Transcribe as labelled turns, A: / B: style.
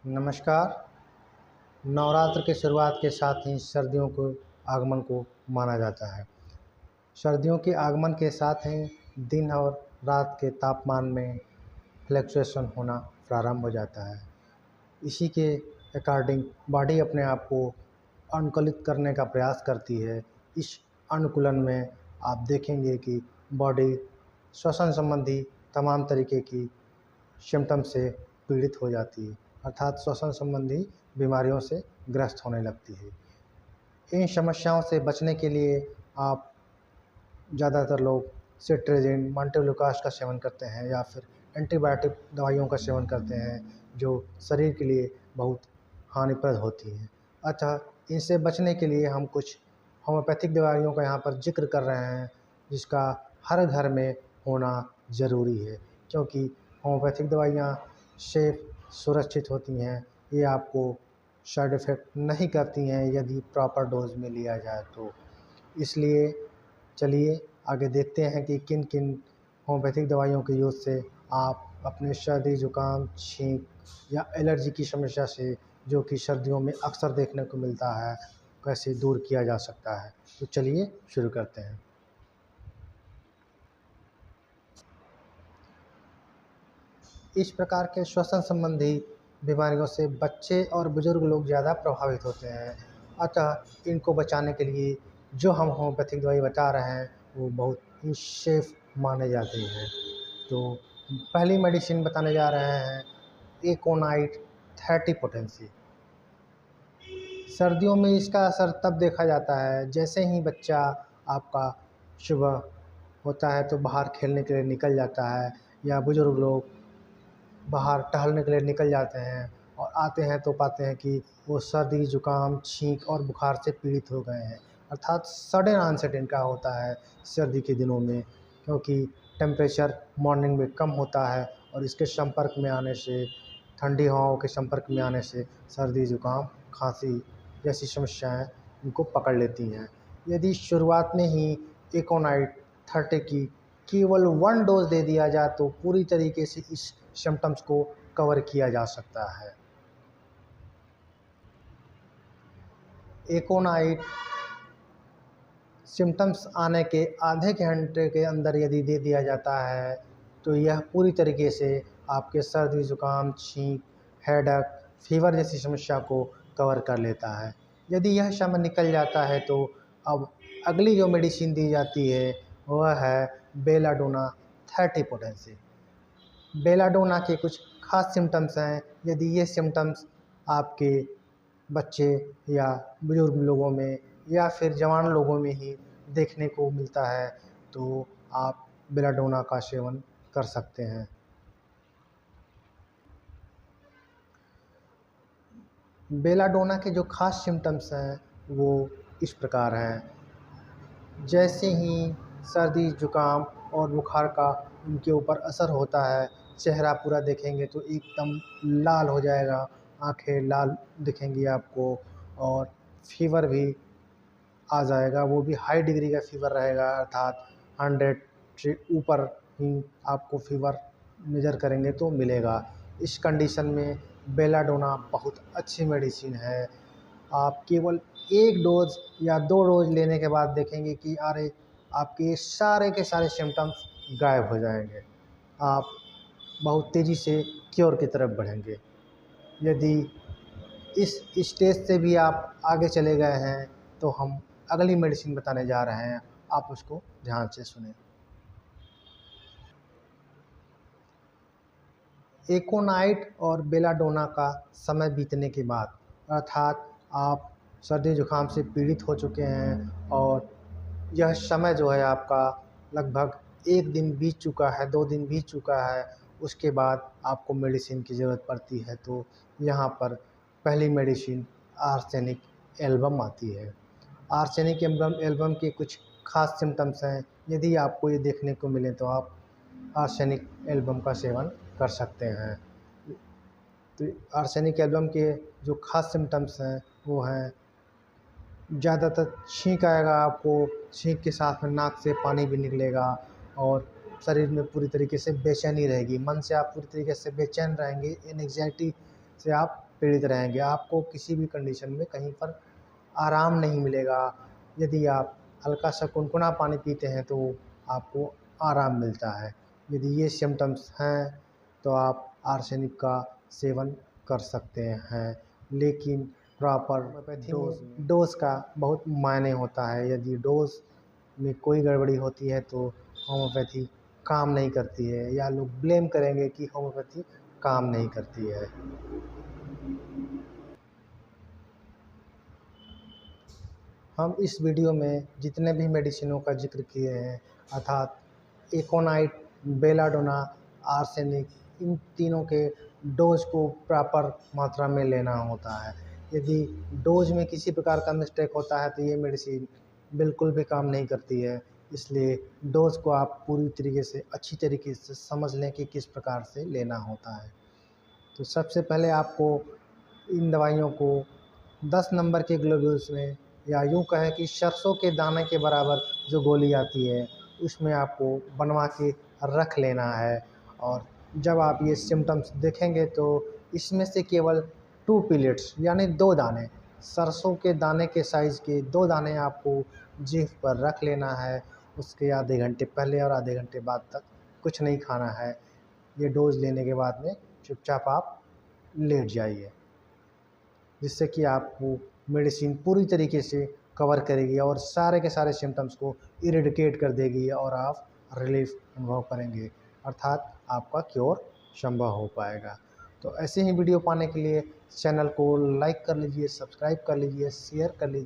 A: नमस्कार। नवरात्र के शुरुआत के साथ ही सर्दियों को आगमन को माना जाता है। सर्दियों के आगमन के साथ ही दिन और रात के तापमान में फ्लक्चुएशन होना प्रारंभ हो जाता है। इसी के अकॉर्डिंग बॉडी अपने आप को अनुकूलित करने का प्रयास करती है। इस अनुकूलन में आप देखेंगे कि बॉडी श्वसन संबंधी तमाम तरीके की सिम्पटम्स से पीड़ित हो जाती है, अर्थात श्वसन संबंधी बीमारियों से ग्रस्त होने लगती है। इन समस्याओं से बचने के लिए आप ज़्यादातर लोग सिट्राजिन, मोंटेलुकास का सेवन करते हैं या फिर एंटीबायोटिक दवाइयों का सेवन करते हैं, जो शरीर के लिए बहुत हानिप्रद होती हैं। अतः इनसे बचने के लिए हम कुछ होम्योपैथिक दवाइयों का यहाँ पर जिक्र कर रहे हैं, जिसका हर घर में होना ज़रूरी है, क्योंकि होम्योपैथिक दवाइयाँ सेफ सुरक्षित होती हैं। ये आपको साइड इफ़ेक्ट नहीं करती हैं यदि प्रॉपर डोज में लिया जाए तो। इसलिए चलिए आगे देखते हैं कि किन किन होम्योपैथिक दवाइयों के यूज़ से आप अपने सर्दी ज़ुकाम, छींक या एलर्जी की समस्या से, जो कि सर्दियों में अक्सर देखने को मिलता है, कैसे दूर किया जा सकता है। तो चलिए शुरू करते हैं। इस प्रकार के श्वसन संबंधी बीमारियों से बच्चे और बुज़ुर्ग लोग ज़्यादा प्रभावित होते हैं। अतः इनको बचाने के लिए जो हम होम्योपैथिक दवाई बता रहे हैं वो बहुत ही सेफ माने जाती हैं। तो पहली मेडिसिन बताने जा रहे हैं एकोनाइट 30 पोटेंसी। सर्दियों में इसका असर तब देखा जाता है जैसे ही बच्चा आपका सुबह होता है तो बाहर खेलने के लिए निकल जाता है, या बुज़ुर्ग लोग बाहर टहलने के लिए निकल जाते हैं और आते हैं तो पाते हैं कि वो सर्दी ज़ुकाम, छींक और बुखार से पीड़ित हो गए हैं। अर्थात सडन ऑनसेट इनका होता है सर्दी के दिनों में, क्योंकि टेम्परेचर मॉर्निंग में कम होता है और इसके संपर्क में आने से, ठंडी हवाओं के संपर्क में आने से सर्दी ज़ुकाम, खांसी जैसी समस्याएं इनको पकड़ लेती हैं। यदि शुरुआत में ही एकोनाइट 30 की केवल 1 डोज दे दिया जाए तो पूरी तरीके से इस सिम्पटम्स को कवर किया जा सकता है। एकोनाइट सिम्पटम्स आने के आधे घंटे के अंदर यदि दे दिया जाता है तो यह पूरी तरीके से आपके सर्दी ज़ुकाम, छींक, हेडेक, फीवर जैसी समस्या को कवर कर लेता है। यदि यह समय निकल जाता है तो अब अगली जो मेडिसिन दी जाती है वह है बेलाडोना 30 पोटेंसी। बेलाडोना के कुछ ख़ास सिम्पटम्स हैं। यदि ये सिम्पटम्स आपके बच्चे या बुज़ुर्ग लोगों में या फिर जवान लोगों में ही देखने को मिलता है तो आप बेलाडोना का सेवन कर सकते हैं। बेलाडोना के जो ख़ास सिम्पटम्स हैं वो इस प्रकार हैं। जैसे ही सर्दी ज़ुकाम और बुखार का उनके ऊपर असर होता है, चेहरा पूरा देखेंगे तो एकदम लाल हो जाएगा, आँखें लाल दिखेंगी आपको, और फीवर भी आ जाएगा। वो भी हाई डिग्री का फीवर रहेगा, अर्थात 100 से ऊपर ही आपको फीवर मेजर करेंगे तो मिलेगा। इस कंडीशन में बेलाडोना बहुत अच्छी मेडिसिन है। आप केवल 1 डोज़ या 2 डोज़ लेने के बाद देखेंगे कि अरे आपके सारे के सारे सिम्पटम्स गायब हो जाएंगे। आप बहुत तेज़ी से क्योर की तरफ बढ़ेंगे। यदि इस स्टेज से भी आप आगे चले गए हैं तो हम अगली मेडिसिन बताने जा रहे हैं, आप उसको ध्यान से सुनें। एकोनाइट और बेलाडोना का समय बीतने के बाद, अर्थात आप सर्दी ज़ुकाम से पीड़ित हो चुके हैं और यह समय जो है आपका लगभग 1 दिन बीत चुका है, 2 दिन बीत चुका है, उसके बाद आपको मेडिसिन की ज़रूरत पड़ती है। तो यहाँ पर पहली मेडिसिन आर्सेनिक एल्बम आती है। आर्सेनिक एल्बम के कुछ ख़ास सिम्पटम्स हैं। यदि आपको ये देखने को मिले तो आप आर्सेनिक एल्बम का सेवन कर सकते हैं। तो आर्सेनिक एल्बम के जो ख़ास सिम्पटम्स हैं वो हैं, ज़्यादातर छींक आएगा आपको, छींक के साथ में नाक से पानी भी निकलेगा और शरीर में पूरी तरीके से बेचैनी रहेगी, मन से आप पूरी तरीके से बेचैन रहेंगे, एंग्जाइटी से आप पीड़ित रहेंगे। आपको किसी भी कंडीशन में कहीं पर आराम नहीं मिलेगा। यदि आप हल्का सा गुनगुना पानी पीते हैं तो आपको आराम मिलता है। यदि ये सिम्पटम्स हैं तो आप आर्सेनिक का सेवन कर सकते हैं, लेकिन प्रॉपर डोज़ का बहुत मायने होता है। यदि डोज़ में कोई गड़बड़ी होती है तो होम्योपैथी काम नहीं करती है, या लोग ब्लेम करेंगे कि होम्योपैथी काम नहीं करती है। हम इस वीडियो में जितने भी मेडिसिनों का जिक्र किए हैं, अर्थात एकोनाइट, बेलाडोना, आर्सेनिक, इन तीनों के डोज को प्रॉपर मात्रा में लेना होता है। यदि डोज में किसी प्रकार का मिस्टेक होता है तो ये मेडिसिन बिल्कुल भी काम नहीं करती है। इसलिए डोज को आप पूरी तरीके से अच्छी तरीके से समझ लें कि किस प्रकार से लेना होता है। तो सबसे पहले आपको इन दवाइयों को 10 नंबर के ग्लोब्यूल्स में, या यूँ कहें कि सरसों के दाने के बराबर जो गोली आती है, उसमें आपको बनवा के रख लेना है। और जब आप ये सिम्पटम्स देखेंगे तो इसमें से केवल 2 पिलेट्स यानी 2 दाने, सरसों के दाने के साइज़ के 2 दाने आपको जीभ पर रख लेना है। उसके आधे घंटे पहले और आधे घंटे बाद तक कुछ नहीं खाना है। ये डोज़ लेने के बाद में चुपचाप आप लेट जाइए, जिससे कि आपको मेडिसिन पूरी तरीके से कवर करेगी और सारे के सारे सिम्पटम्स को इरेडिकेट कर देगी और आप रिलीफ अनुभव करेंगे, अर्थात आपका क्योर संभव हो पाएगा। तो ऐसे ही वीडियो पाने के लिए चैनल को लाइक कर लीजिए, सब्सक्राइब कर लीजिए, शेयर कर लीजिए।